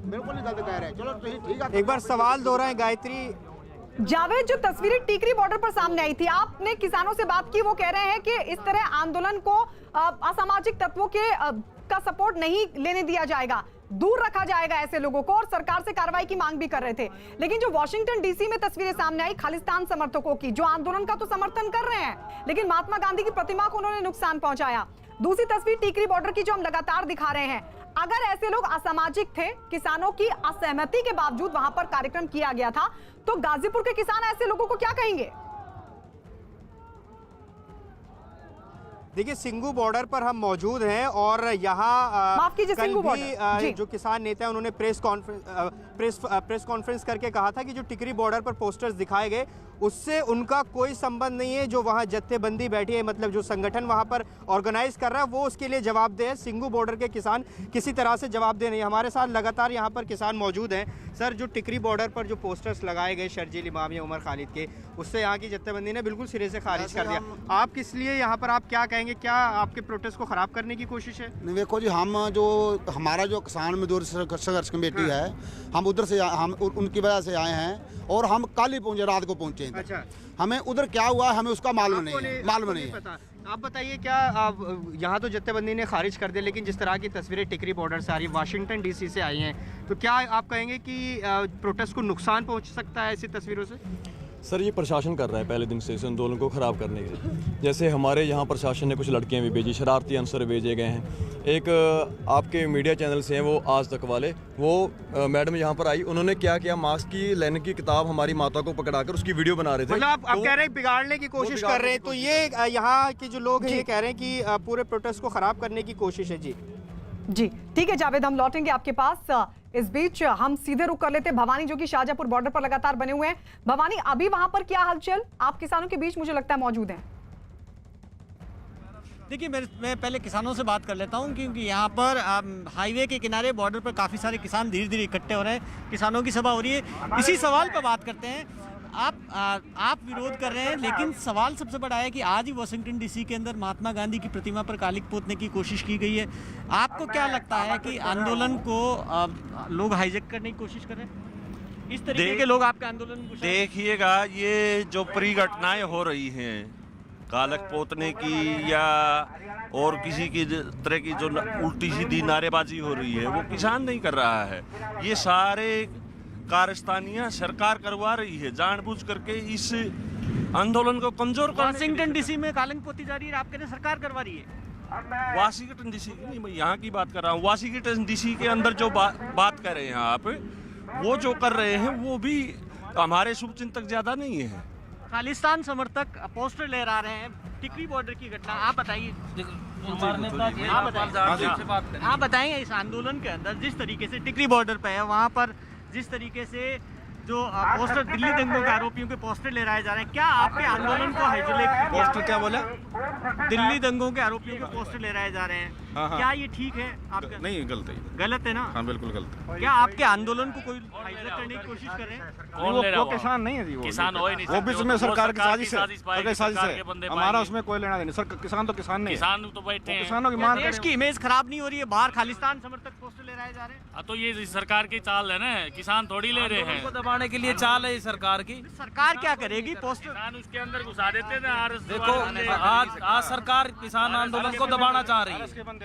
बिल्कुल नहीं गलत कह रहे हैं। चलो ठीक है, एक बार सवाल दोहराएं गायत्री। जावेद, जो तस्वीरें टिकरी बॉर्डर पर सामने आई थी, आपने किसानों से बात की, वो कह रहे हैं कि इस तरह आंदोलन को असामाजिक तत्वों के का सपोर्ट नहीं लेने दिया जाएगा, दूर रखा जाएगा ऐसे लोगों को, और सरकार से कार्रवाई की मांग भी कर रहे थे। लेकिन जो वॉशिंगटन डीसी में तस्वीरें सामने आई खालिस्तान समर्थकों की, जो आंदोलन का तो समर्थन कर रहे हैं लेकिन महात्मा गांधी की प्रतिमा को उन्होंने नुकसान पहुंचाया। दूसरी तस्वीर टिकरी बॉर्डर की जो हम लगातार दिखा रहे हैं, अगर ऐसे लोग असामाजिक थे, किसानों की असहमति के बावजूद वहां पर कार्यक्रम किया गया था, तो गाजीपुर के किसान ऐसे लोगों को क्या कहेंगे? देखिए, सिंगू बॉर्डर पर हम मौजूद हैं और यहाँ कल भी जो किसान नेता हैं उन्होंने प्रेस कॉन्फ्रेंस करके कहा था कि जो टिकरी बॉर्डर पर पोस्टर्स दिखाए गए उससे उनका कोई संबंध नहीं है। जो वहाँ जत्थेबंदी बैठी है, मतलब जो संगठन वहाँ पर ऑर्गेनाइज कर रहा है, वो उसके लिए जवाबदेह है। सिंगू बॉर्डर के किसान किसी तरह से जवाबदेह नहीं। हमारे साथ लगातार यहाँ पर किसान मौजूद हैं। सर, जो टिकरी बॉर्डर पर जो पोस्टर्स लगाए गए शर्जील इमाम या उमर खालिद के, उससे यहाँ की जत्थेबंदी ने बिल्कुल सिरे से खारिज कर दिया। आप किस लिए यहाँ पर, आप क्या कहेंगे, क्या आपके प्रोटेस्ट को खराब करने की कोशिश है? नहीं, देखो जी, हम जो हमारा जो किसान मजदूर संघर्ष कमेटी है, हम उधर से, हम उनकी वजह से आए हैं और हम कल ही पहुंचे, रात को पहुंचे। अच्छा, हमें उधर क्या हुआ हमें उसका मालूम नहीं है। पता। आप बताइए, क्या यहाँ तो जत्थेबंदी ने खारिज कर दिया, लेकिन जिस तरह की तस्वीरें टिकरी बॉर्डर से आ रही है, वाशिंगटन डीसी से आई हैं, तो क्या आप कहेंगे कि प्रोटेस्ट को नुकसान पहुँच सकता है ऐसी तस्वीरों से? सर, ये प्रशासन कर रहा है पहले दिन से इस आंदोलन को ख़राब करने के लिए। जैसे हमारे यहाँ प्रशासन ने कुछ लड़कियाँ भी भेजी, शरारती अंसर भेजे गए हैं। एक आपके मीडिया चैनल से हैं वो आज तक वाले, वो मैडम यहाँ पर आई, उन्होंने क्या किया, मास्क की लेने की किताब हमारी माता को पकड़ाकर उसकी वीडियो बना रहे थे। मतलब आप कह रहे हैं बिगाड़ने की कोशिश कर रहे हैं, तो ये यहाँ के जो लोग हैं ये कह रहे हैं कि पूरे प्रोटेस्ट को ख़राब करने की कोशिश है। जी ठीक है जावेद, हम लौटेंगे आपके पास। इस बीच हम सीधे रुक कर लेते हैं भवानी, जो कि शाहजहांपुर बॉर्डर पर लगातार बने हुए हैं। भवानी, अभी वहां पर क्या हलचल? आप किसानों के बीच मुझे लगता है मौजूद हैं। देखिए, मैं पहले किसानों से बात कर लेता हूं, क्योंकि यहाँ पर हाईवे के किनारे बॉर्डर पर काफ़ी सारे किसान धीरे धीरे इकट्ठे हो रहे हैं, किसानों की सभा हो रही है। इसी सवाल पर बात करते हैं। आप विरोध कर रहे हैं, लेकिन सवाल सबसे बड़ा है कि आज ही वाशिंगटन डीसी के अंदर महात्मा गांधी की प्रतिमा पर कालिक पोतने की कोशिश की गई है। आपको क्या लगता है कि आंदोलन को लोग हाईजैक करने की कोशिश कर रहे हैं? इस तरीके के लोग आपके आंदोलन को देखिएगा, ये जो परिघटनाएं हो रही हैं कालक पोतने की या और किसी की तरह की जो उल्टी सीधी नारेबाजी हो रही है, वो किसान नहीं कर रहा है। ये सारे कारस्तानियां सरकार करवा रही है जानबूझ करके इस आंदोलन को कमजोर करने। वाशिंगटन डीसी में कालिक पोती जा रही है, आप कह रहे हैं सरकार करवा रही है? वाशिंगटन डीसी की नहीं, मैं यहाँ की बात कर रहा हूँ। वाशिंगटन डीसी के अंदर जो बात कर रहे हैं आप, वो जो कर रहे हैं वो भी हमारे शुभचिंतक ज्यादा नहीं है। खालिस्तान समर्थक पोस्टर लहरा रहे हैं, टिकरी बॉर्डर की घटना, आप बताइए। आप बताएंगे इस आंदोलन के अंदर जिस तरीके से टिकरी बॉर्डर पे है, वहाँ पर जिस तरीके से जो पोस्टर दिल्ली दंगों के आरोपियों के पोस्टर लहराए जा रहे हैं, क्या आपके आंदोलन को हाइजैक? पोस्टर क्या बोला? दिल्ली दंगों के आरोपियों के पोस्टर लहराए जा रहे हैं। हाँ। क्या ये ठीक है आपका? नहीं, गलत है। गलत है ना? हाँ, बिल्कुल गलत है। क्या आपके आंदोलन को कोई हाइजैक करने की कोशिश कर रहे हैं? वो किसान नहीं है जी, किसान हो ही नहीं वो भी उसमें सरकार की साजिश सरकार के है। हमारा उसमें कोई लेना देना। सर, किसान तो किसान नहीं, किसान तो बैठे हैं। किसानों की मांग। देश की इमेज खराब नहीं हो रही है? बाहर खालिस्तान समर्थक पोस्टर लहराए जा रहे हैं। तो ये सरकार की चाल है ना, किसान थोड़ी ले रहे हैं। दबाने के लिए चाल है सरकार की। सरकार क्या करेगी? पोस्टर किसान उसके अंदर घुसा देते थे। देखो, आज सरकार किसान आंदोलन को दबाना चाह रही है।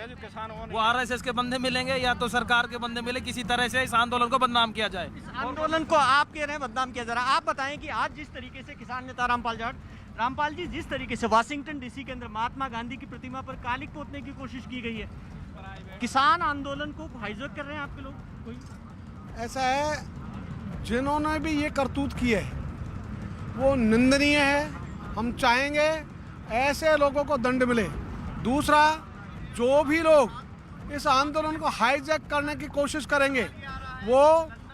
वो आरएसएस के बंदे मिलेंगे या तो सरकार के बंदे मिले, किसी तरह से इस आंदोलन को बदनाम किया जाए। इस आंदोलन को आप कह रहे हैं बदनाम किया जा रहा है। आप बताएं कि आज जिस तरीके से किसान नेता रामपाल जी, जिस तरीके से वाशिंगटन डीसी के अंदर महात्मा गांधी की प्रतिमा पर कालिक पोतने की कोशिश की गई है, किसान आंदोलन को हाईजैक कर रहे हैं आपके लोग? कोई ऐसा है, जिन्होंने भी ये करतूत की है वो निंदनीय है। हम चाहेंगे ऐसे लोगों को दंड मिले। दूसरा, जो भी लोग इस आंदोलन को हाईजैक करने की कोशिश करेंगे वो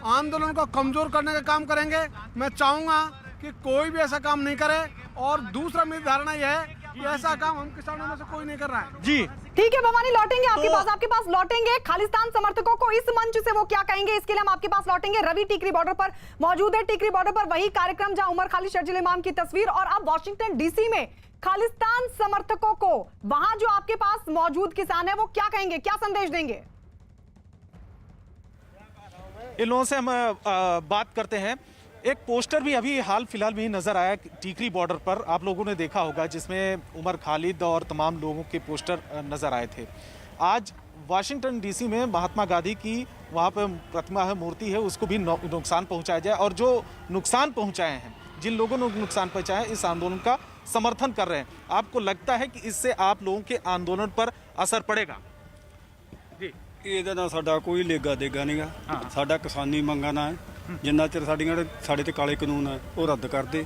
आंदोलन को कमजोर करने का काम करेंगे। मैं चाहूँगा कि कोई भी ऐसा काम नहीं करे। और दूसरा मेरी धारणा यह है कि ऐसा काम हम किसानों में से कोई नहीं कर रहा है। जी ठीक है भवानी, लौटेंगे आपके पास लौटेंगे। खालिस्तान समर्थकों को इस मंच से वो क्या कहेंगे, इसके लिए हम आपके पास लौटेंगे। रवि टिकरी बॉर्डर पर मौजूद है। टिकरी बॉर्डर पर वही कार्यक्रम जहां उमर खालिद शर्जील इमाम की तस्वीर, और अब वॉशिंगटन डीसी में खालिस्तान समर्थकों को वहां जो आपके पास मौजूद किसान है वो क्या कहेंगे, क्या संदेश देंगे? इन लोगों से हम बात करते हैं। एक पोस्टर भी अभी हाल फिलहाल में ही नजर आया टीकरी बॉर्डर पर, आप लोगों ने देखा होगा, जिसमें उमर खालिद और तमाम लोगों के पोस्टर नजर आए थे। आज वाशिंगटन डीसी में महात्मा गांधी की वहाँ पर प्रतिमा है, मूर्ति है, उसको भी नुकसान पहुँचाया जाए, और जो नुकसान पहुँचाए हैं, जिन लोगों ने नुकसान पहुँचाया है, इस आंदोलन का समर्थन कर रहे हैं। आपको लगता है कि इससे आप लोगों के आंदोलन पर असर पड़ेगा? ਇਹਦਾ ਨਾ ਸਾਡਾ ਕੋਈ ਲੇਗਾ ਦੇਗਾ ਨਹੀਂਗਾ। ਸਾਡਾ ਕਿਸਾਨੀ ਮੰਗਾਂ ਨਾ ਹੈ, ਜਿੰਨਾ ਚਿਰ ਸਾਡੇ ਤੇ ਕਾਲੇ ਕਾਨੂੰਨ ਹੈ ਉਹ ਰੱਦ ਕਰਦੇ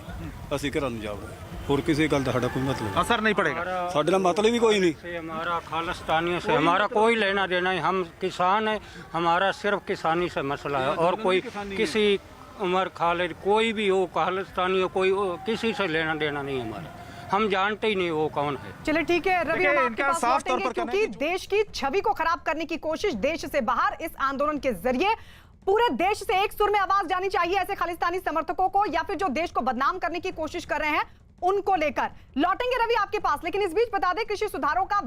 ਅਸੀਂ ਘਰਾਂ ਨੂੰ ਜਾਵਾਂਗੇ। और किसी गल का कोई मतलब असर नहीं पड़ेगा, साडे मतलब ही कोई नहीं। से हमारा खालिस्तानियों से हमारा कोई लेना देना नहीं। हम किसान है, हमारा सिर्फ किसानी से मसला है, और कोई किसी उमर खालिद कोई भी हो, खालिस्तानी हो, कोई किसी से लेना देना नहीं हमारा। हम जानते ही नहीं वो कौन है। चलिए ठीक है रवि, हम आपके पास लौटेंगे, क्योंकि देश की छवि को खराब करने की कोशिश देश से बाहर इस आंदोलन के जरिए पूरे देश से एक सुर में आवाज जानी चाहिए ऐसे खालिस्तानी समर्थकों को, या फिर जो देश को बदनाम करने की कोशिश कर रहे हैं उनको लेकर। लौटेंगे रवि आपके पास, लेकिन इस बीच बता दें कृषि सुधारों का